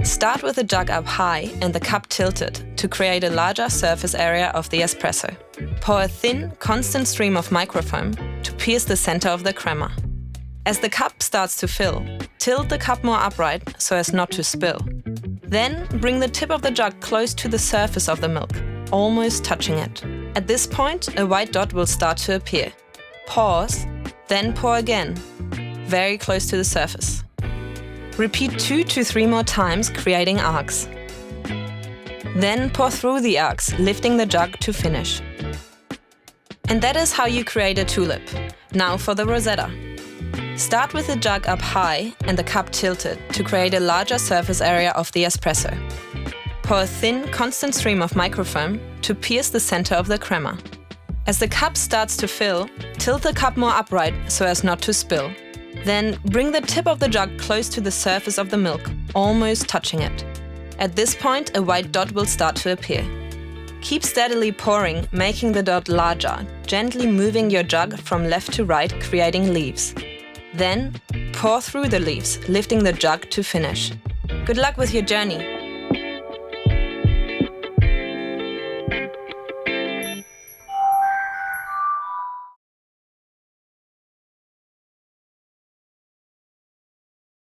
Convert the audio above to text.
Start with the jug up high and the cup tilted to create a larger surface area of the espresso. Pour a thin, constant stream of microfoam to pierce the center of the crema. As the cup starts to fill, tilt the cup more upright so as not to spill. Then bring the tip of the jug close to the surface of the milk, almost touching it. At this point, a white dot will start to appear. Pause, then pour again, very close to the surface. Repeat 2 to 3 more times, creating arcs. Then pour through the arcs, lifting the jug to finish. And that is how you create a tulip. Now for the Rosetta. Start with the jug up high and the cup tilted to create a larger surface area of the espresso. Pour a thin, constant stream of microfoam to pierce the center of the crema. As the cup starts to fill, tilt the cup more upright so as not to spill. Then bring the tip of the jug close to the surface of the milk, almost touching it. At this point, a white dot will start to appear. Keep steadily pouring, making the dot larger, gently moving your jug from left to right, creating leaves. Then, pour through the leaves, lifting the jug to finish. Good luck with your journey!